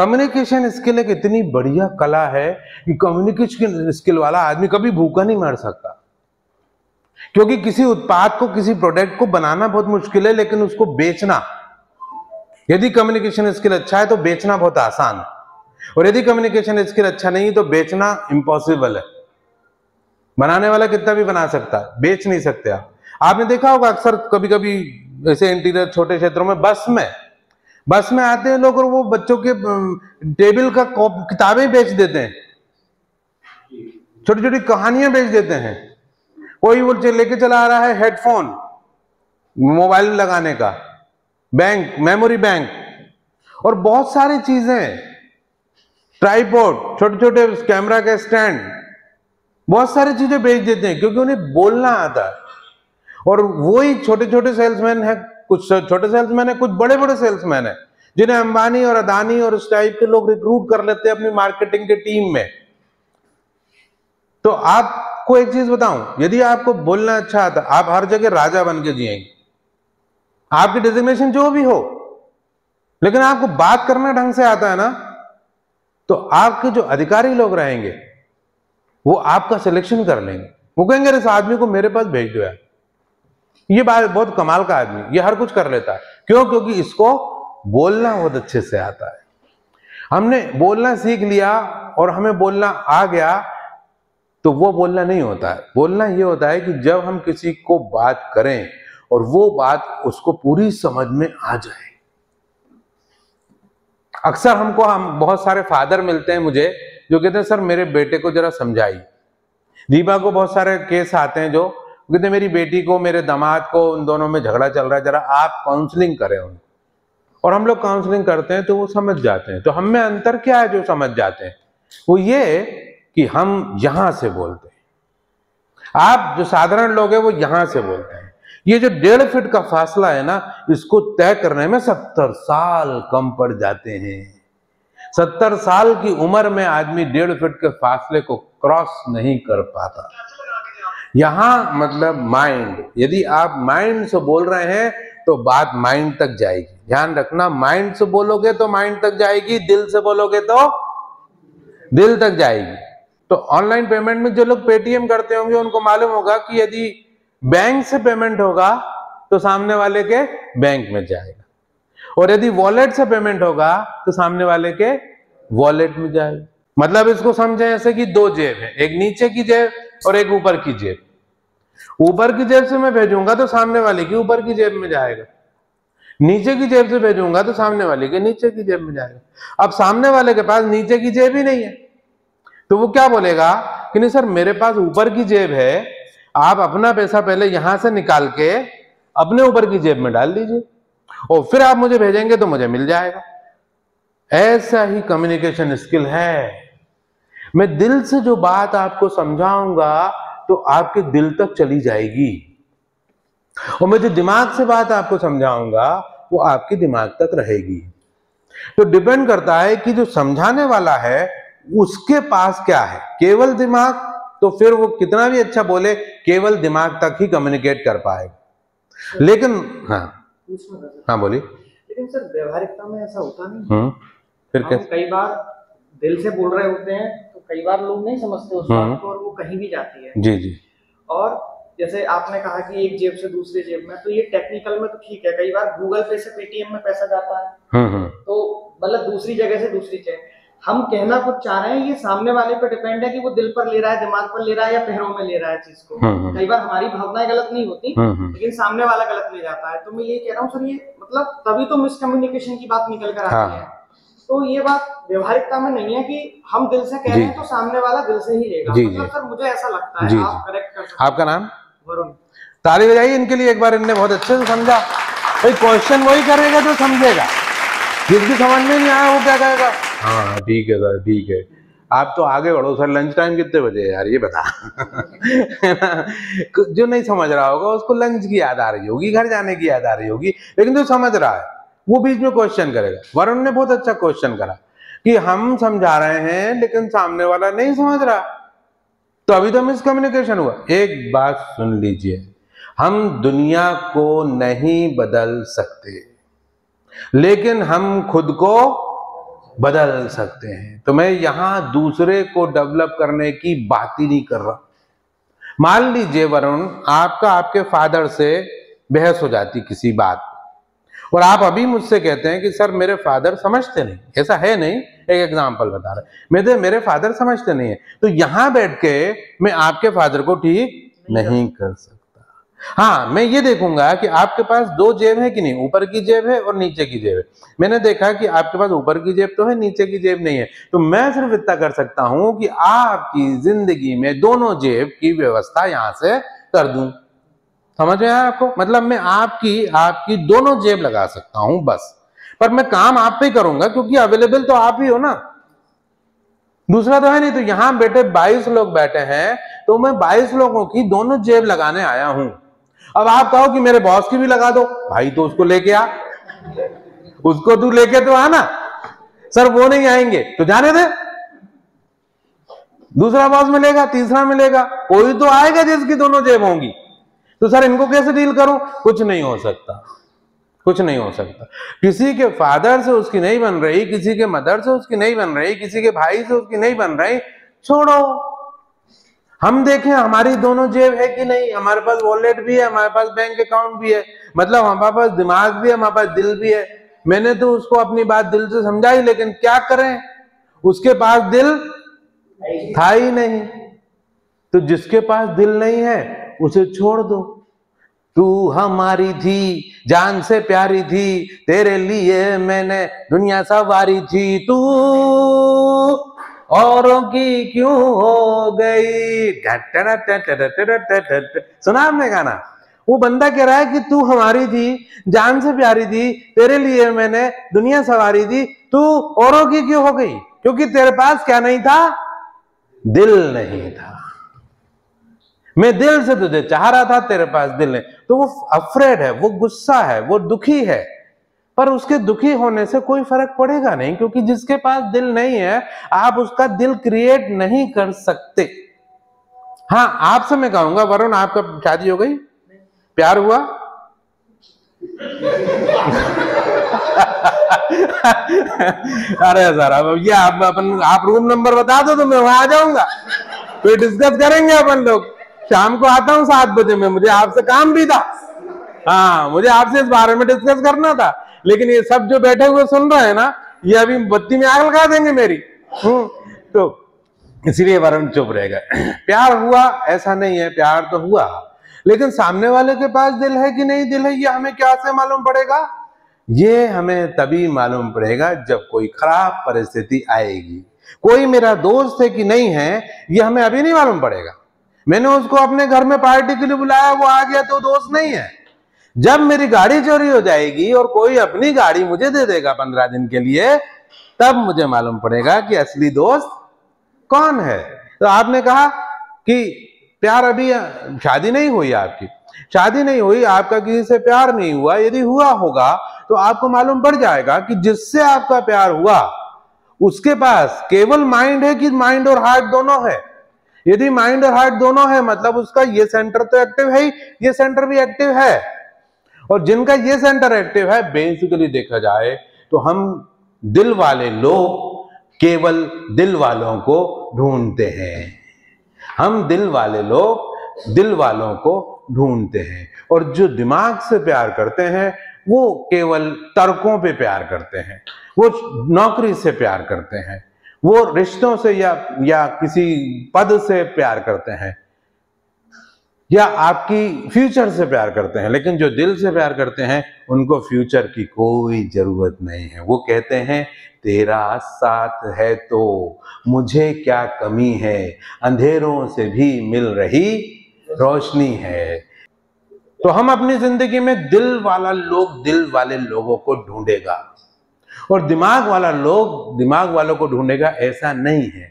Communication skill एक इतनी बढ़िया कला है कि कम्युनिकेशन स्किल वाला आदमी कभी भूखा नहीं मर सकता, क्योंकि किसी उत्पाद को, किसी प्रोडक्ट को बनाना बहुत मुश्किल है, लेकिन उसको बेचना, यदि कम्युनिकेशन स्किल अच्छा है तो बेचना बहुत आसान है, और यदि कम्युनिकेशन स्किल अच्छा नहीं तो बेचना इम्पॉसिबल है। बनाने वाला कितना भी बना सकता है, बेच नहीं सकते आप। आपने देखा होगा अक्सर कभी कभी ऐसे इंटीरियर छोटे क्षेत्रों में बस में आते हैं लोग और वो बच्चों के टेबल का किताबें बेच देते हैं, छोटी छोटी कहानियां बेच देते हैं। कोई वो लेके चला आ रहा है हेडफोन मोबाइल लगाने का, बैंक, मेमोरी बैंक और बहुत सारी चीजें, ट्राइपॉड, छोटे छोटे कैमरा के स्टैंड, बहुत सारी चीजें बेच देते हैं क्योंकि उन्हें बोलना आता है। और वही छोटे छोटे सेल्समैन है, कुछ छोटे सेल्समैन है, कुछ बड़े बड़े सेल्समैन है, जिन्हें अंबानी और अदानी और उस टाइप के लोग रिक्रूट कर लेते हैं अपनी मार्केटिंग के टीम में। तो आपको एक चीज बताऊं, यदि आपको बोलना अच्छा आता, आप हर जगह राजा बन के जिएंगे, आपकी डेजिग्नेशन जो भी हो, लेकिन आपको बात करना ढंग से आता है ना, तो आपके जो अधिकारी लोग रहेंगे वो आपका सिलेक्शन कर लेंगे। वो कहेंगे इस आदमी को मेरे पास भेज दो यार, ये बात बहुत कमाल का आदमी, ये हर कुछ कर लेता है। क्यों? क्योंकि इसको बोलना बहुत अच्छे से आता है। हमने बोलना सीख लिया और हमें बोलना आ गया, तो वो बोलना नहीं होता है। बोलना ये होता है कि जब हम किसी को बात करें और वो बात उसको पूरी समझ में आ जाए। अक्सर हम बहुत सारे फादर मिलते हैं मुझे जो कहते हैं सर मेरे बेटे को जरा समझाइए। दीपा को बहुत सारे केस आते हैं जो कहते हैं मेरी बेटी को, मेरे दामाद को, उन दोनों में झगड़ा चल रहा है, जरा आप काउंसलिंग करें उनको। और हम लोग काउंसलिंग करते हैं तो वो समझ जाते हैं। तो हम में अंतर क्या है जो समझ जाते हैं? वो ये कि हम यहां से बोलते हैं, आप जो साधारण लोग हैं वो यहां से बोलते हैं। ये जो 1.5 फीट का फासला है ना, इसको तय करने में 70 साल कम पड़ जाते हैं। 70 साल की उम्र में आदमी 1.5 फीट के फासले को क्रॉस नहीं कर पाता। यहां मतलब माइंड, यदि आप माइंड से बोल रहे हैं तो बात माइंड तक जाएगी। ध्यान रखना, माइंड से बोलोगे तो माइंड तक जाएगी, दिल से बोलोगे तो दिल तक जाएगी। तो ऑनलाइन पेमेंट में जो लोग पेटीएम करते होंगे उनको मालूम होगा कि यदि बैंक से पेमेंट होगा तो सामने वाले के बैंक में जाएगा, और यदि वॉलेट से पेमेंट होगा तो सामने वाले के वॉलेट में जाएगा। मतलब इसको समझे ऐसे कि 2 जेब है, एक नीचे की जेब और एक ऊपर की जेब। ऊपर की जेब से मैं भेजूंगा तो सामने वाले की ऊपर की जेब में जाएगा, नीचे की जेब से भेजूंगा तो सामने वाले के नीचे की जेब में जाएगा। अब सामने वाले के पास नीचे की जेब ही नहीं है, तो वो क्या बोलेगा कि नहीं सर मेरे पास ऊपर की जेब है, आप अपना पैसा पहले यहां से निकाल के अपने ऊपर की जेब में डाल दीजिए और फिर आप मुझे भेजेंगे तो मुझे मिल जाएगा। ऐसा ही कम्युनिकेशन स्किल है। मैं दिल से जो बात आपको समझाऊंगा तो आपके दिल तक चली जाएगी, और मैं जो दिमाग से बात आपको समझाऊंगा वो आपके दिमाग तक रहेगी। तो डिपेंड करता है कि जो समझाने वाला है उसके पास क्या है। केवल दिमाग, तो फिर वो कितना भी अच्छा बोले, केवल दिमाग तक ही कम्युनिकेट कर पाएगा। लेकिन हाँ बोलिए। लेकिन सर व्यवहारिकता में ऐसा होता नहीं। फिर हम कई बार दिल से बोल रहे होते हैं तो कई बार लोग नहीं समझते उस बात को और वो कहीं भी जाती है। जी जी। और जैसे आपने कहा कि एक जेब से दूसरी जेब में, तो ये टेक्निकल में तो ठीक है, कई बार गूगल पे से पेटीएम में पैसा जाता है, तो मतलब दूसरी जगह से दूसरी जगह। हम कहना कुछ चाह रहे हैं, ये सामने वाले पर डिपेंड है कि वो दिल पर ले रहा है, दिमाग पर ले रहा है या पैरों में ले रहा है चीज को। कई बार हमारी भावनाएं गलत नहीं होती, लेकिन सामने वाला गलत ले जाता है। तो मैं ये कह रहा हूँ सर, ये मतलब तभी तो मिसकम्युनिकेशन की बात निकल कर आती है। तो ये बात व्यवहारिकता में नहीं है कि हम दिल से कह रहे हैं तो सामने वाला दिल से ही लेगा। मतलब सर मुझे ऐसा लगता है, आप करेक्ट कर सकते हैं। आपका नाम? वरुण। ताली बजाइए इनके लिए एक बार, इनने बहुत अच्छे से समझा। भाई क्वेश्चन वही करेगा जो समझेगा, जिसकी समझ में नहीं आया वो क्या कहेगा हाँ ठीक है सर ठीक है। आप तो आगे बढ़ो सर, लंच टाइम कितने बजे है यार ये बता। जो नहीं समझ रहा होगा उसको लंच की याद आ रही होगी, घर जाने की याद आ रही होगी, लेकिन जो समझ रहा है वो बीच में क्वेश्चन करेगा। वरुण ने बहुत अच्छा क्वेश्चन करा कि हम समझा रहे हैं लेकिन सामने वाला नहीं समझ रहा, तो अभी तो मिसकम्युनिकेशन हुआ। एक बात सुन लीजिए, हम दुनिया को नहीं बदल सकते, लेकिन हम खुद को बदल सकते हैं। तो मैं यहां दूसरे को डेवलप करने की बात ही नहीं कर रहा। मान लीजिए वरुण, आपका आपके फादर से बहस हो जाती किसी बात, और आप अभी मुझसे कहते हैं कि सर मेरे फादर समझते नहीं। ऐसा है नहीं, एक एग्जांपल बता रहा, मेरे फादर समझते नहीं है, तो यहां बैठ के मैं आपके फादर को ठीक नहीं कर सकता। हाँ, मैं ये देखूंगा कि आपके पास दो जेब है कि नहीं, ऊपर की जेब है और नीचे की जेब है। मैंने देखा कि आपके पास ऊपर की जेब तो है, नीचे की जेब नहीं है, तो मैं सिर्फ इतना कर सकता हूं कि आपकी जिंदगी में दोनों जेब की व्यवस्था यहां से कर दूं। समझ में आया आपको? मतलब मैं आपकी दोनों जेब लगा सकता हूं बस, पर मैं काम आप पे करूंगा क्योंकि अवेलेबल तो आप ही हो ना, दूसरा तो है नहीं। तो यहां बेटे 22 लोग बैठे हैं, तो मैं 22 लोगों की दोनों जेब लगाने आया हूं। अब आप कहो कि मेरे बॉस की भी लगा दो, भाई तो उसको लेके आ, उसको तू लेके तो आना। सर वो नहीं आएंगे तो जाने दे, दूसरा बॉस मिलेगा, तीसरा मिलेगा, कोई तो आएगा जिसकी दोनों जेब होंगी। तो सर इनको कैसे डील करूं? कुछ नहीं हो सकता, कुछ नहीं हो सकता। किसी के फादर से उसकी नहीं बन रही, किसी के मदर से उसकी नहीं बन रही, किसी के भाई से उसकी नहीं बन रही, छोड़ो। हम देखें हमारी दोनों जेब है कि नहीं, हमारे पास वॉलेट भी है, हमारे पास बैंक अकाउंट भी है, मतलब हमारे पास दिमाग भी है, हमारे पास दिल भी है। मैंने तो उसको अपनी बात दिल से समझाई, लेकिन क्या करें, उसके पास दिल था ही नहीं। तो जिसके पास दिल नहीं है उसे छोड़ दो। तू हमारी थी, जान से प्यारी थी, तेरे लिए मैंने दुनिया सवारी थी, तू औरों की क्यों हो गई। सुना आपने गाना? वो बंदा कह रहा है कि तू हमारी थी, जान से प्यारी थी, तेरे लिए मैंने दुनिया सवारी थी, तू औरों की क्यों हो गई? क्योंकि तेरे पास क्या नहीं था? दिल नहीं था। मैं दिल से तुझे चाह रहा था, तेरे पास दिल नहीं। तो वो अफ्रेड है, वो गुस्सा है, वो दुखी है, पर उसके दुखी होने से कोई फर्क पड़ेगा नहीं, क्योंकि जिसके पास दिल नहीं है आप उसका दिल क्रिएट नहीं कर सकते। हाँ, आपसे मैं कहूंगा वरुण, आपका शादी हो गई, प्यार हुआ? अरे सर अब ये आप रूम नंबर बता दो तो मैं वहां आ जाऊंगा, फिर डिस्कस करेंगे अपन लोग। शाम को आता हूँ 7 बजे में, मुझे आपसे काम भी था। हाँ, मुझे आपसे इस बारे में डिस्कस करना था, लेकिन ये सब जो बैठे हुए सुन रहे हैं ना, ये अभी बत्ती में आग लगा देंगे मेरी। तो इसलिए वरुण चुप रहेगा। प्यार हुआ ऐसा नहीं है, प्यार तो हुआ, लेकिन सामने वाले के पास दिल है कि नहीं दिल है, ये हमें क्या से मालूम पड़ेगा? ये हमें तभी मालूम पड़ेगा जब कोई खराब परिस्थिति आएगी। कोई मेरा दोस्त है कि नहीं है, ये हमें अभी नहीं मालूम पड़ेगा। मैंने उसको अपने घर में पार्टी के लिए बुलाया, वो आ गया तो दोस्त नहीं है। जब मेरी गाड़ी चोरी हो जाएगी और कोई अपनी गाड़ी मुझे दे देगा 15 दिन के लिए, तब मुझे मालूम पड़ेगा कि असली दोस्त कौन है। तो आपने कहा कि प्यार अभी शादी नहीं हुई, आपकी शादी नहीं हुई, आपका किसी से प्यार नहीं हुआ। यदि हुआ होगा तो आपको मालूम पड़ जाएगा कि जिससे आपका प्यार हुआ उसके पास केवल माइंड है कि माइंड और हार्ट दोनों है। यदि माइंड और हार्ट दोनों है मतलब उसका ये सेंटर तो एक्टिव है ही, ये सेंटर भी एक्टिव है। और जिनका ये सेंटर एक्टिव है, बेसिकली देखा जाए तो हम दिल वाले लोग केवल दिल वालों को ढूंढते हैं। हम दिल वाले लोग दिल वालों को ढूंढते हैं, और जो दिमाग से प्यार करते हैं वो केवल तर्कों पे प्यार करते हैं, वो नौकरी से प्यार करते हैं, वो रिश्तों से या किसी पद से प्यार करते हैं, या आपकी फ्यूचर से प्यार करते हैं। लेकिन जो दिल से प्यार करते हैं उनको फ्यूचर की कोई जरूरत नहीं है। वो कहते हैं तेरा साथ है तो मुझे क्या कमी है, अंधेरों से भी मिल रही रोशनी है। तो हम अपनी जिंदगी में दिल वाला लोग दिल वाले लोगों को ढूंढेगा, और दिमाग वाला लोग दिमाग वालों को ढूंढेगा, ऐसा नहीं है।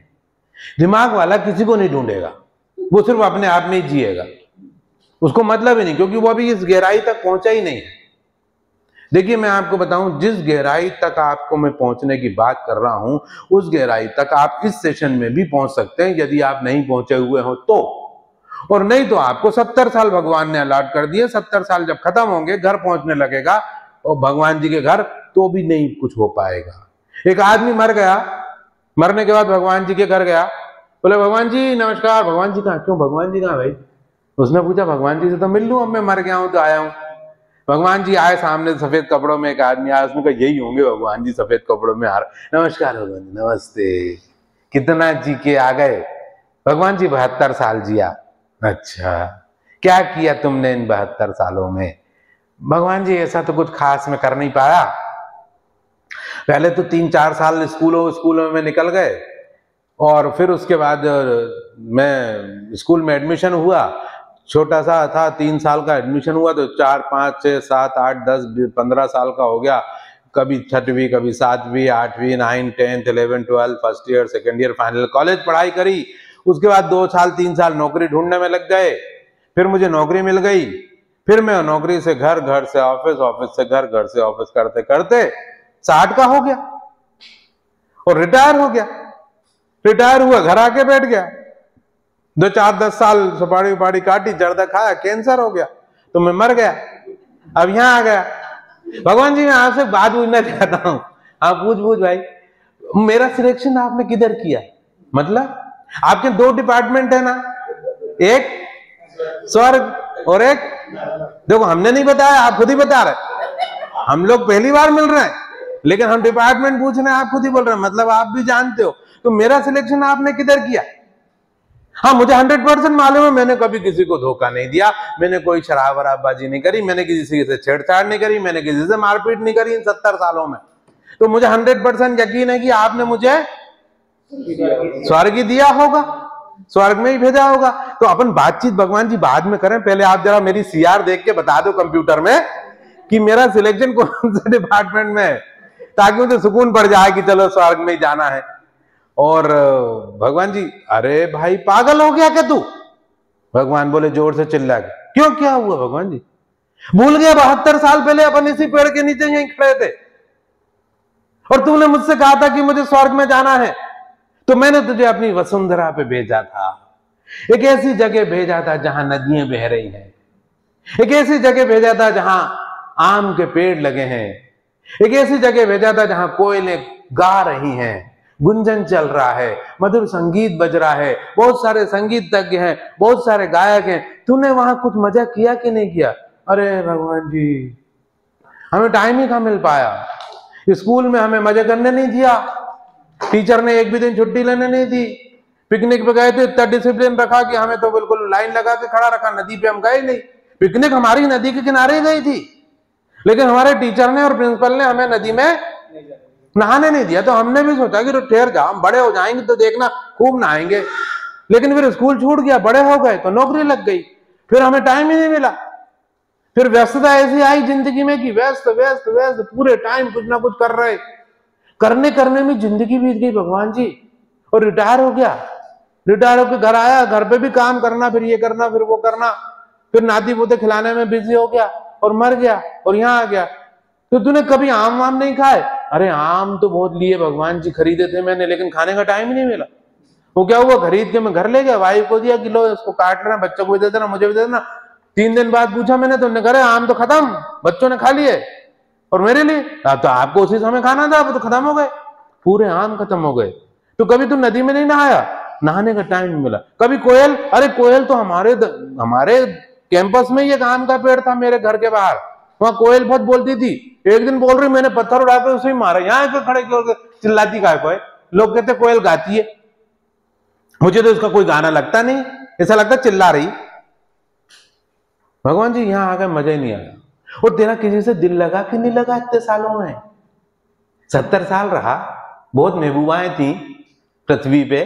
दिमाग वाला किसी को नहीं ढूंढेगा, वो सिर्फ अपने आप में ही जिएगा, उसको मतलब ही नहीं, क्योंकि वो अभी इस गहराई तक पहुंचा ही नहीं है। देखिए मैं आपको बताऊं, जिस गहराई तक आपको मैं पहुंचने की बात कर रहा हूं, उस गहराई तक आप इस सेशन में भी पहुंच सकते हैं यदि आप नहीं पहुंचे हुए हो तो। और नहीं तो आपको 70 साल भगवान ने अलॉट कर दिए। 70 साल जब खत्म होंगे, घर पहुंचने लगेगा और भगवान जी के घर, तो भी नहीं कुछ हो पाएगा। एक आदमी मर गया, मरने के बाद भगवान जी के घर गया, बोले भगवान जी नमस्कार। भगवान जी कहाँ? क्यों भगवान जी कहाँ भाई? उसने पूछा भगवान जी से तो मिल लूं, अब मैं मर गया हूं तो आया हूं। भगवान जी आए, सामने सफेद कपड़ों में एक आदमी आया, उसने कहा यही होंगे भगवान जी सफेद कपड़ों में आ रहे। नमस्कार भगवान जी, नमस्ते, कितना जी के आ गए? भगवान जी 72 साल जिया। अच्छा, क्या किया तुमने इन 72 सालों में? भगवान जी ऐसा तो कुछ खास मैं कर नहीं पाया, पहले तो 3-4 साल स्कूलों में निकल गए, और फिर उसके बाद मैं स्कूल में एडमिशन हुआ, छोटा सा था, 3 साल का एडमिशन हुआ, तो 4, 5, 6, 7, 8, 10, 15 साल का हो गया। कभी 6वीं, कभी 7वीं, 8वीं, 9, 10, 11, 12, first year, second year, final college पढ़ाई करी। उसके बाद 2 साल 3 साल नौकरी ढूंढने में लग गए, फिर मुझे नौकरी मिल गई, फिर मैं नौकरी से घर, घर से ऑफिस, ऑफिस से घर, घर से ऑफिस करते करते 60 का हो गया और रिटायर हो गया। रिटायर हुआ, घर आके बैठ गया, 2, 4, 10 साल सुपारी उपाड़ी काटी, जर्दा खाया, कैंसर हो गया, तो मैं मर गया। अब यहां आ गया। भगवान जी मैं आपसे बात पूछना चाहता हूं। आप पूछ भाई, मेरा सिलेक्शन आपने किधर किया? मतलब आपके 2 डिपार्टमेंट है ना, एक स्वर्ग और एक, देखो हमने नहीं बताया, आप खुद ही बता रहे। हम लोग पहली बार मिल रहे हैं, लेकिन हम डिपार्टमेंट पूछ रहे हैं, आप खुद ही बोल रहे हैं, मतलब आप भी जानते हो। तो मेरा सिलेक्शन आपने किधर किया? हाँ, मुझे 100% मालूम है, मैंने कभी किसी को धोखा नहीं दिया, मैंने कोई शराब वराबबाजी नहीं करी, मैंने किसी से छेड़छाड़ नहीं करी, मैंने किसी से मारपीट नहीं करी इन 70 सालों में। तो मुझे 100% यकीन है कि आपने मुझे स्वर्ग ही दिया होगा, स्वर्ग में ही भेजा होगा। तो अपन बातचीत भगवान जी बाद में करें, पहले आप जरा मेरी सीआर देख के बता दो कंप्यूटर में कि मेरा सिलेक्शन कौन से डिपार्टमेंट में है, ताकि मुझे सुकून पड़ जाए कि चलो स्वर्ग में ही जाना है। और भगवान जी, अरे भाई पागल हो गया क्या तू? भगवान बोले जोर से चिल्ला के, क्यों क्या हुआ भगवान जी? भूल गया 72 साल पहले अपन इसी पेड़ के नीचे यहीं खड़े थे, और तूने मुझसे कहा था कि मुझे स्वर्ग में जाना है, तो मैंने तुझे अपनी वसुंधरा पे भेजा था, एक ऐसी जगह भेजा था जहां नदियां बह रही हैं, एक ऐसी जगह भेजा था जहां आम के पेड़ लगे हैं, एक ऐसी जगह भेजा था जहां कोयलें गा रही हैं, गुंजन चल रहा है, मधुर संगीत बज रहा है, बहुत सारे संगीतज्ञ हैं, बहुत सारे गायक हैं। तूने वहां कुछ मजा किया कि नहीं किया? अरे भगवान जी, हमें टाइम ही कहां मिल पाया, स्कूल में हमें मजे करने नहीं दिया, टीचर ने एक भी दिन छुट्टी लेने नहीं दी, पिकनिक पे गए थे, इतना डिसिप्लिन रखा कि हमें तो बिल्कुल लाइन लगा के खड़ा रखा, नदी पे हम गए नहीं। पिकनिक हमारी नदी के किनारे गई थी, लेकिन हमारे टीचर ने और प्रिंसिपल ने हमें नदी में नहाने नहीं दिया। तो हमने भी सोचा कि तो ठहर जाओ, हम बड़े हो जाएंगे तो देखना खूब नहाएंगे, लेकिन फिर स्कूल छूट गया, बड़े हो गए तो नौकरी लग गई, फिर हमें टाइम ही नहीं मिला। फिर व्यस्तता ऐसी आई जिंदगी में कि व्यस्त व्यस्त व्यस्त, पूरे टाइम कुछ ना कुछ कर रहे, करने में जिंदगी बीत गई भगवान जी। और रिटायर हो गया, रिटायर होकर घर आया, घर पे भी काम करना, फिर ये करना, फिर वो करना, फिर नाती पोते खिलाने में बिजी हो गया और मर गया और यहाँ आ गया। तो तूने कभी आम वाम नहीं खाए? अरे आम तो बहुत लिए भगवान जी, खरीदे थे मैंने, लेकिन खाने का टाइम ही नहीं मिला। वो क्या हुआ, खरीद के मैं घर ले गया, वाइफ को दिया कि लो इसको काट लेना, बच्चों को भी दे देना, मुझे भी दे देना। 3 दिन बाद पूछा मैंने, तो उन्होंने कहा आम तो खत्म, बच्चों ने खा लिए, और मेरे लिए तो आपको उसी समय खाना था, वो तो खत्म हो गए, पूरे आम खत्म हो गए। तो कभी तू नदी में नहीं नहाया? नहाने का टाइम नहीं मिला। कभी कोयल, अरे कोयल तो हमारे कैंपस में ये आम का पेड़ था मेरे घर के बाहर, वहां कोयल बहुत बोलती थी। एक दिन बोल रही, मैंने पत्थर उड़ा कर उसे मारा, यहाँ खड़े चिल्लाती काय को है? लोग कहते कोयल गाती है, मुझे तो उसका कोई गाना लगता नहीं, ऐसा लगता चिल्ला रही। भगवान जी यहां आकर मजा ही नहीं आया। और तेरा किसी से दिल लगा कि नहीं लगा इतने सालों में? 70 साल रहा, बहुत महबूबाएं थी पृथ्वी पे,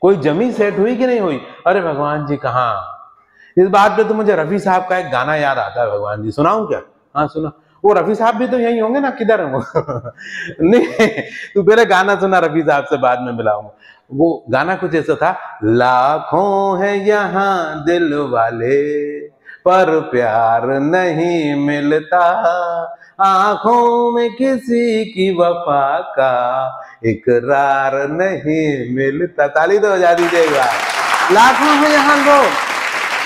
कोई जमी सेट हुई कि नहीं हुई? अरे भगवान जी कहाँ। इस बात पे तो मुझे रफी साहब का एक गाना याद आता है भगवान जी, सुनाऊं क्या? हाँ सुना। वो रफी साहब भी तो यही होंगे ना, किधर है वो? नहीं, तू पहले गाना सुना, रफी साहब से बाद में मिलाऊंगा। वो गाना कुछ ऐसा था, लाखों है यहाँ दिल वाले पर प्यार नहीं मिलता, आंखों में किसी की वफा का इकरार नहीं मिलता। ताली तो बजा दीजिएगा। लाखों में यहाँ लोग,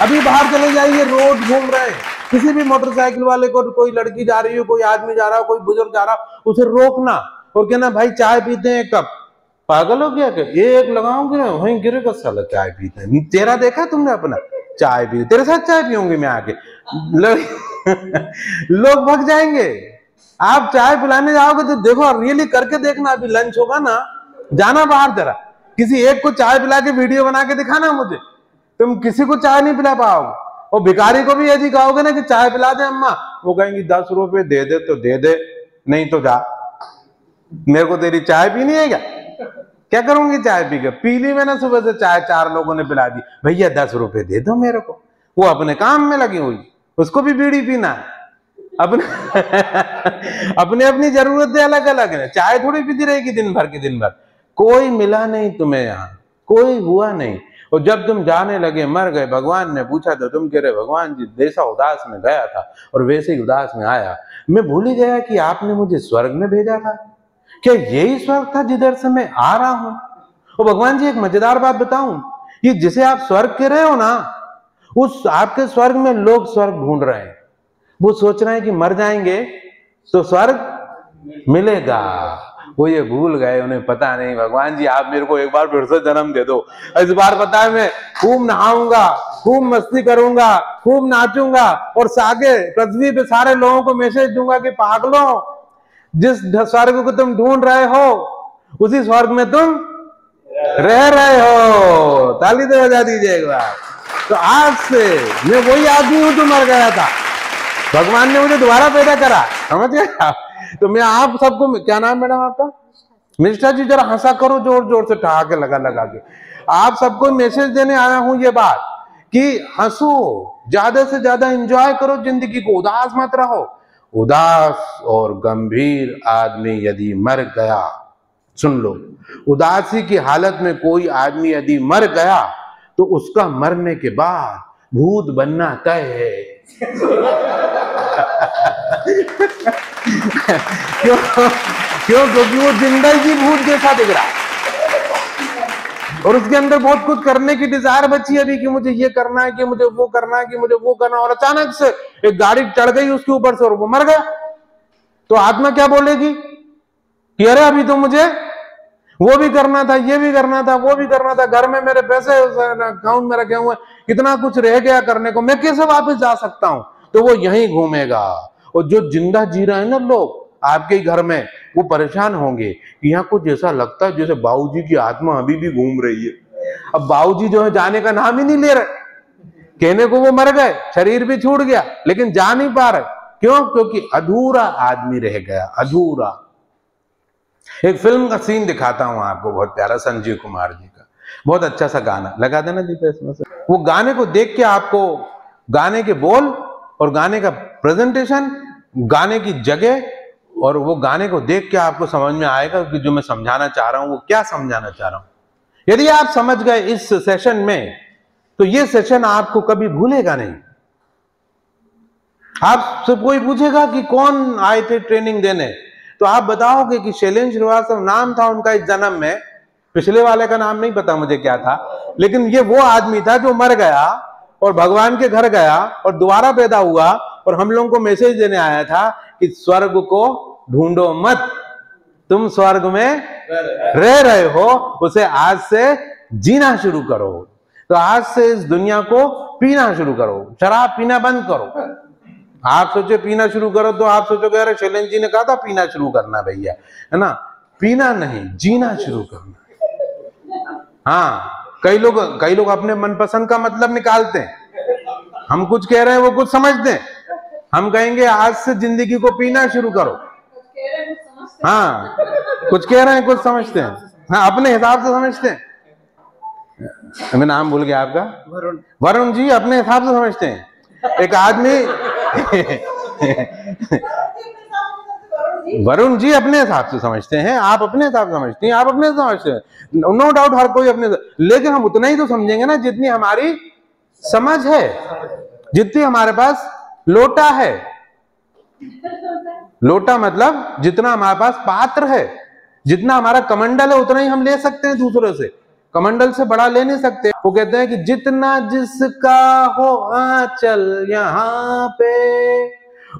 अभी बाहर चले जाइए, रोड घूम रहे हैं, किसी भी मोटरसाइकिल वाले को, कोई लड़की जा रही हो, कोई आदमी जा रहा हो, कोई बुजुर्ग जा रहा हो, उसे रोकना, और कहना भाई चाय पीते हैं एक कप। पागल हो गया? एक लगाऊंगे वहीं गिरेगा साला, चाय पीते हैं। तेरा देखा तुमने अपना? चाय पी, तेरे साथ चाय पीऊंगी मैं आके। लोग भग जाएंगे। आप चाय पिलाने जाओगे तो देखो, रियली करके देखना। अभी लंच होगा ना, जाना बाहर जरा, किसी एक को चाय पिला के वीडियो बना के दिखाना मुझे। तुम किसी को चाय नहीं पिला पाओगे। और भिखारी को भी यदि कहोगे ना कि चाय पिला दे अम्मा, वो कहेंगी 10 रुपए दे दे तो दे दे, नहीं तो जा, मेरे को तेरी चाय पीनी है क्या करूंगी चाय पी के? पी ली मैंने सुबह से चाय, 4 लोगों ने पिला दी, भैया 10 रुपए दे दो मेरे को। वो अपने काम में लगी हुई, उसको भी बीड़ी पीना है। अपने अपनी जरूरतें अलग अलग है। चाय थोड़ी पीती रहेगी दिन भर के दिन भर। कोई मिला नहीं तुम्हें यहाँ, कोई हुआ नहीं। और जब तुम जाने लगे, मर गए, भगवान ने पूछा तो तुम कह रहे भगवान जी जैसा उदास में गया था और वैसे ही उदास में आया। मैं भूल ही गया कि आपने मुझे स्वर्ग में भेजा था। क्या यही स्वर्ग था जिधर से मैं आ रहा हूं? और भगवान जी एक मजेदार बात बताऊं, ये जिसे आप स्वर्ग कह रहे हो ना, उस आपके स्वर्ग में लोग स्वर्ग ढूंढ रहे हैं। वो सोच रहे हैं कि मर जाएंगे तो स्वर्ग मिलेगा। वो ये भूल गए, उन्हें पता नहीं। भगवान जी आप मेरे को एक बार फिर से जन्म दे दो, इस बार पता है मैं खूब नहाऊंगा, खूब मस्ती करूंगा, खूब नाचूंगा और सागे पृथ्वी पे सारे लोगों को मैसेज दूंगा कि पागलों, जिस स्वर्ग को तुम ढूंढ रहे हो उसी स्वर्ग में तुम रह रहे हो। ताली तो बजा दीजिए एक बार। तो आज से मैं वही आदमी हूं जो मर गया था। भगवान ने मुझे दोबारा पैदा करा, समझ गए आप? तो मैं आप सबको, क्या नाम मैडम आपका? मिश्रा जी, जरा हंसा करो जोर जोर से, ठहाके लगा के। आप सबको मैसेज देने आया हूं ये बात कि हंसो, ज्यादा से ज्यादा एंजॉय करो जिंदगी को, उदास मत रहो। उदास और गंभीर आदमी यदि मर गया, सुन लो, उदासी की हालत में कोई आदमी यदि मर गया तो उसका मरने के बाद भूत बनना तय है। क्यों? क्योंकि वो जिंदा ही भूत जैसा दिख रहा और उसके अंदर बहुत कुछ करने की डिजायर बची अभी कि मुझे ये करना है, कि मुझे वो करना है, कि मुझे वो करना है। और अचानक से एक गाड़ी चढ़ गई उसके ऊपर से और वो मर गया। तो आत्मा क्या बोलेगी कि अरे अभी तो मुझे वो भी करना था, ये भी करना था, वो भी करना था, घर में मेरे पैसे अकाउंट में रखे हुए, कितना कुछ रह गया करने को, मैं कैसे वापस जा सकता हूं? तो वो यहीं घूमेगा। और जो जिंदा जी रहे हैं ना लोग आपके घर में, वो परेशान होंगे कि यहाँ कुछ ऐसा लगता है जैसे बाबूजी की आत्मा अभी भी घूम रही है। अब बाबूजी जो है जाने का नाम ही नहीं ले रहे। कहने को वो मर गए, शरीर भी छूट गया, लेकिन जा नहीं पा रहे। क्यों? क्योंकि अधूरा आदमी रह गया, अधूरा। एक फिल्म का सीन दिखाता हूं आपको, बहुत प्यारा, संजीव कुमार जी का बहुत अच्छा सा गाना लगा देना जी पे इसमें से। वो गाने को देख के आपको गाने के बोल और गाने का प्रेजेंटेशन, गाने की जगह और वो गाने को देख के आपको समझ में आएगा कि जो मैं समझाना चाह रहा हूं वो क्या समझाना चाह रहा हूं। यदि आप समझ गए इस सेशन में तो ये सेशन आपको कभी भूलेगा नहीं। आपसे कोई पूछेगा कि कौन आए थे ट्रेनिंग देने, तो आप बताओगे कि शैलेंद्र श्रीवास्तव नाम था उनका इस जन्म में, पिछले वाले का नाम नहीं पता मुझे क्या था, लेकिन ये वो आदमी था जो मर गया और भगवान के घर गया और दोबारा पैदा हुआ और हम लोगों को मैसेज देने आया था कि स्वर्ग को ढूंढो मत, तुम स्वर्ग में रह रहे हो, उसे आज से जीना शुरू करो। तो आज से इस दुनिया को पीना शुरू करो, शराब पीना बंद करो। आप सोचे पीना शुरू करो तो आप सोचोगे अरे शैलेंद्र जी ने कहा था पीना शुरू करना, भैया है ना, पीना नहीं, जीना शुरू करना। हाँ, कई लोग अपने मनपसंद का मतलब निकालते हैं। हम कुछ कह रहे हैं वो कुछ समझते हैं। हम कहेंगे आज से जिंदगी को पीना शुरू करो। हाँ, कुछ कह रहे हैं कुछ समझते हैं। हाँ, अपने हिसाब से समझते हैं। मैं नाम भूल गया आपका, वरुण जी, अपने हिसाब से समझते हैं। एक आदमी वरुण जी अपने हिसाब से समझते हैं, आप अपने हिसाब से समझते हैं, आप अपने समझते हैं, नो डाउट, हर कोई अपने, लेकिन हम उतना ही तो समझेंगे ना जितनी हमारी समझ है, जितनी हमारे पास लोटा है। लोटा मतलब जितना हमारे पास पात्र है, जितना हमारा कमंडल है उतना ही हम ले सकते हैं दूसरे से, कमंडल से बड़ा ले नहीं सकते। वो कहते हैं कि जितना जिसका हो आंचल यहाँ पे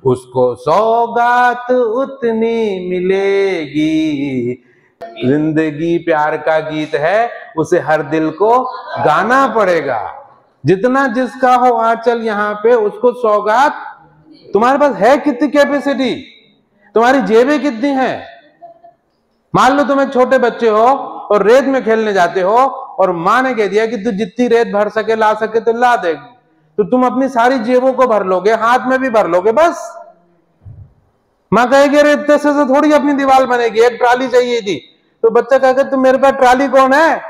उसको सौगात उतनी मिलेगी। जिंदगी प्यार का गीत है, उसे हर दिल को गाना पड़ेगा। जितना जिसका हो आंचल यहाँ पे, उसको सौगात। तुम्हारे पास है कितनी कैपेसिटी, तुम्हारी जेबें कितनी हैं। मान लो तुम एक छोटे बच्चे हो और रेत में खेलने जाते हो और माँ ने कह दिया कि तू जितनी रेत भर सके ला सके तो ला दे, तो तुम अपनी सारी जेबों को भर लोगे, हाथ में भी भर लोगे बस। माँ कहेगी अरे इतने से थोड़ी अपनी दीवार बनेगी, एक ट्राली चाहिए थी। तो बच्चा कहेगा तुम मेरे पास ट्राली कौन है,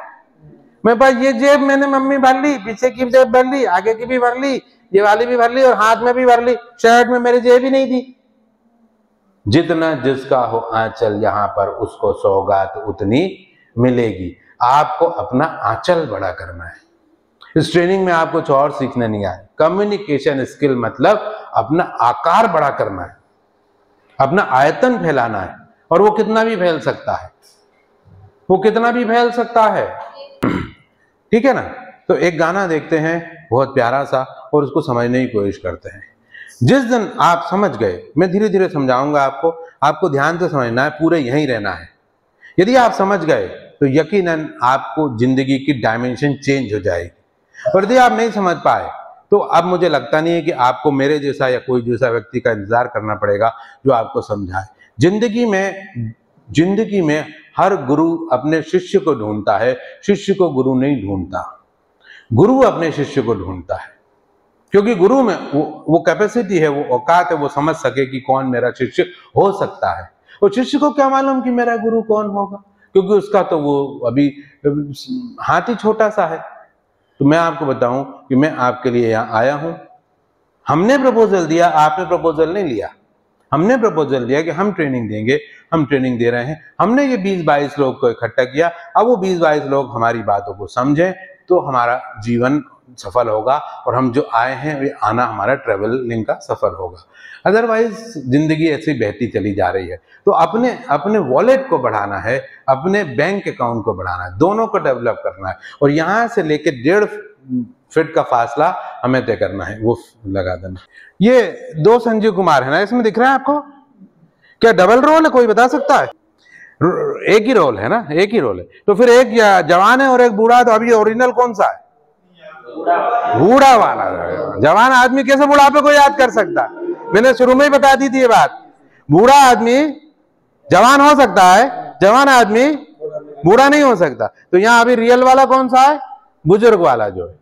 मेरे पास ये जेब मैंने मम्मी भर ली, पीछे की जेब भर ली, आगे की भी भर ली, ये वाली भी भर ली और हाथ में भी भर ली, शर्ट में मेरी जेब ही नहीं थी। जितना जिसका हो आंचल यहाँ पर, उसको सौगात उतनी मिलेगी। आपको अपना आंचल बड़ा करना है। इस ट्रेनिंग में आपको कुछ और सीखने नहीं आए। कम्युनिकेशन स्किल मतलब अपना आकार बड़ा करना है, अपना आयतन फैलाना है, और वो कितना भी फैल सकता है, वो कितना भी फैल सकता है। ठीक है ना। तो एक गाना देखते हैं बहुत प्यारा सा, और उसको समझने की कोशिश करते हैं। जिस दिन आप समझ गए, मैं धीरे धीरे समझाऊंगा आपको ध्यान से समझना है, पूरे यहीं रहना है। यदि आप समझ गए तो यकीनन आपको जिंदगी की डायमेंशन चेंज हो जाएगी। और यदि आप नहीं समझ पाए तो अब मुझे लगता नहीं है कि आपको मेरे जैसा या कोई दूसरा व्यक्ति का इंतजार करना पड़ेगा जो आपको समझाए। जिंदगी में हर गुरु अपने शिष्य को ढूंढता है, शिष्य को गुरु नहीं ढूंढता। गुरु अपने शिष्य को ढूंढता है, क्योंकि गुरु में वो कैपेसिटी है, वो औकात है, वो समझ सके कि कौन मेरा शिष्य हो सकता है। और शिष्य को क्या मालूम कि मेरा गुरु कौन होगा, क्योंकि उसका तो वो अभी हाथ ही छोटा सा है। तो मैं आपको बताऊं कि मैं आपके लिए यहाँ आया हूं। हमने प्रपोजल दिया, आपने प्रपोजल नहीं लिया। हमने प्रपोजल दिया कि हम ट्रेनिंग देंगे, हम ट्रेनिंग दे रहे हैं। हमने ये 20-22 लोग को इकट्ठा किया। अब वो 20-22 लोग हमारी बातों को समझें तो हमारा जीवन सफल होगा, और हम जो आए हैं वे आना हमारा ट्रेवलिंग का सफल होगा। अदरवाइज जिंदगी ऐसी बहती चली जा रही है। तो अपने वॉलेट को बढ़ाना है, अपने बैंक अकाउंट को बढ़ाना है, दोनों को डेवलप करना है। और यहाँ से लेके 1.5 फीट का फासला हमें तय करना है, वो लगा देना। ये 2 संजीव कुमार है ना, इसमें दिख रहा है आपको? क्या डबल रोल है, कोई बता सकता है? एक ही रोल है ना, एक ही रोल है। तो फिर एक जवान है और एक बूढ़ा, तो अभी ओरिजिनल कौन सा है? बूढ़ा वाला। जवान आदमी कैसे बुढ़ापे को याद कर सकता है? मैंने शुरू में ही बता दी थी ये बात। बूढ़ा आदमी जवान हो सकता है, जवान आदमी बूढ़ा नहीं हो सकता। तो यहाँ अभी रियल वाला कौन सा है? बुजुर्ग वाला जो है।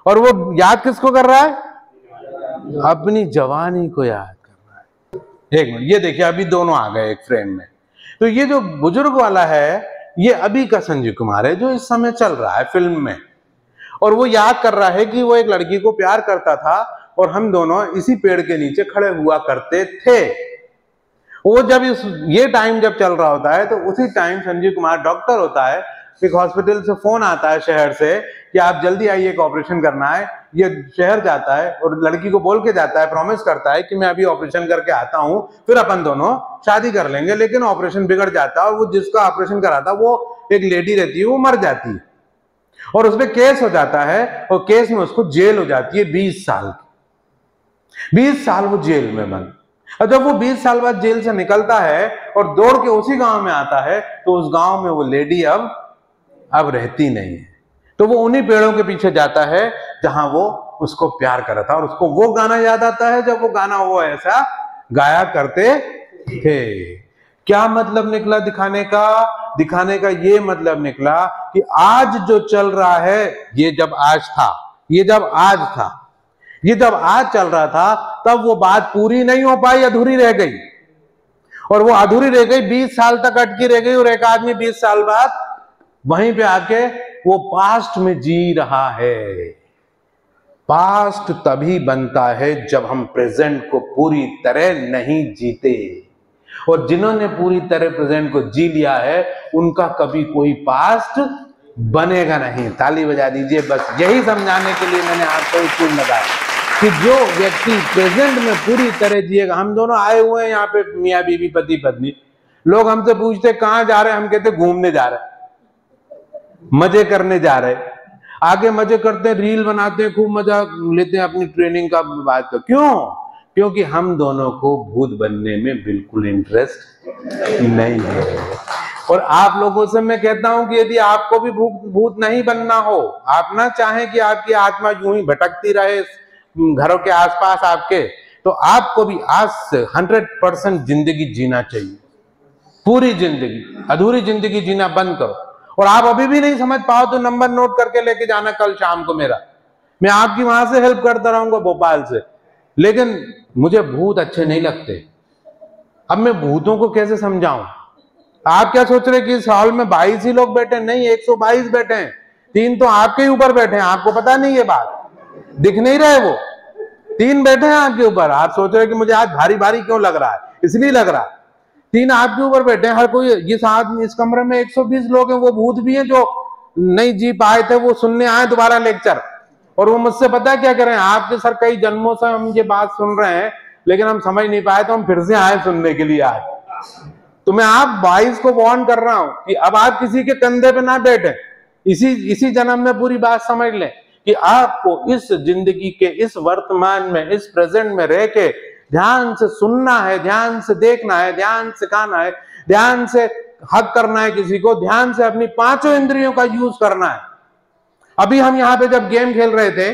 और वो याद किसको कर रहा है? अपनी जवानी को याद कर रहा है। एक मिनट, ये देखिए अभी दोनों आ गए एक फ्रेम में। तो ये जो बुजुर्ग वाला है, ये अभी का संजीव कुमार है जो इस समय चल रहा है फिल्म में। और वो याद कर रहा है कि वो एक लड़की को प्यार करता था और हम दोनों इसी पेड़ के नीचे खड़े हुआ करते थे। वो जब ये टाइम जब चल रहा होता है, तो उसी टाइम संजीव कुमार डॉक्टर होता है। एक हॉस्पिटल से फोन आता है शहर से कि आप जल्दी आइए, एक ऑपरेशन करना है। ये शहर जाता है और लड़की को बोल के जाता है, प्रॉमिस करता है कि मैं अभी ऑपरेशन करके आता हूं, फिर अपन दोनों शादी कर लेंगे। लेकिन ऑपरेशन बिगड़ जाता है और वो जिसका ऑपरेशन करा था वो एक लेडी रहती है, वो मर जाती है और उसपे केस हो जाता है। और केस में उसको जेल हो जाती है 20 साल की। 20 साल वो जेल में बंद। और जब वो 20 साल बाद जेल से निकलता है और दौड़ के उसी गांव में आता है, तो उस गांव में वो लेडी अब रहती नहीं है। तो वो उन्हीं पेड़ों के पीछे जाता है जहां वो उसको प्यार करा था। और उसको वो गाना याद आता है जब वो गाना वो ऐसा गाया करते थे। क्या मतलब निकला दिखाने का? ये मतलब निकला कि आज जो चल रहा है, ये जब आज चल रहा था, तब वो बात पूरी नहीं हो पाई, अधूरी रह गई। और वो अधूरी रह गई, 20 साल तक अटकी रह गई। और एक आदमी 20 साल बाद वहीं पे आके वो पास्ट में जी रहा है। पास्ट तभी बनता है जब हम प्रेजेंट को पूरी तरह नहीं जीते। और जिन्होंने पूरी तरह प्रेजेंट को जी लिया है, उनका कभी कोई पास्ट बनेगा नहीं। ताली बजा दीजिए। बस यही समझाने के लिए मैंने आपको स्कूल लगाया कि जो व्यक्ति प्रेजेंट में पूरी तरह जिएगा। हम दोनों आए हुए हैं यहाँ पे, मियाँ बीवी, पति पत्नी। लोग हमसे पूछते कहाँ जा रहे हैं, हम कहते घूमने जा रहे हैं, मजे करने जा रहे हैं। आगे मजे करते हैं, रील बनाते हैं, खूब मजा लेते हैं अपनी ट्रेनिंग का बात का। क्यों? क्योंकि हम दोनों को भूत बनने में बिल्कुल इंटरेस्ट नहीं है। और आप लोगों से मैं कहता हूं कि यदि आपको भी भूत नहीं बनना हो, आप ना चाहें कि आपकी आत्मा यूं ही भटकती रहे घरों के आसपास आपके, तो आपको भी आज से 100% जिंदगी जीना चाहिए। पूरी जिंदगी, अधूरी जिंदगी जीना बंद करो। और आप अभी भी नहीं समझ पाओ तो नंबर नोट करके लेके जाना कल शाम को मेरा, मैं आपकी वहां से हेल्प करता रहूंगा भोपाल से। लेकिन मुझे भूत अच्छे नहीं लगते। अब मैं भूतों को कैसे समझाऊं? आप क्या सोच रहे कि इस हॉल में 22 ही लोग बैठे? नहीं, 122 बैठे हैं। 3 तो आपके ही ऊपर बैठे हैं, आपको पता नहीं ये बात, दिख नहीं रहे वो 3 बैठे हैं आपके ऊपर। आप सोच रहे कि मुझे आज भारी भारी क्यों लग रहा है, इसलिए लग रहा है। 3 आपके ऊपर बैठे हैं। हर कोई इस कमरे में 120 लोग हैं, वो भूत भी हैं जो नहीं जी पाए थे, वो सुनने आए दोबारा लेक्चर। और वो मुझसे पता क्या करें, आपके सर कई जन्मों से हम ये बात सुन रहे हैं लेकिन हम समझ नहीं पाए, तो हम फिर से आए सुनने के लिए आज। तो मैं आप 22 को वार्न कर रहा हूं कि अब आप किसी के कंधे पे ना बैठे। इसी जन्म में पूरी बात समझ लें कि आपको इस जिंदगी के इस वर्तमान में, इस प्रेजेंट में रह के ध्यान से सुनना है, ध्यान से देखना है, ध्यान से खाना है, ध्यान से हक करना है किसी को, ध्यान से अपनी 5 इंद्रियों का यूज करना है। अभी हम यहाँ पे जब गेम खेल रहे थे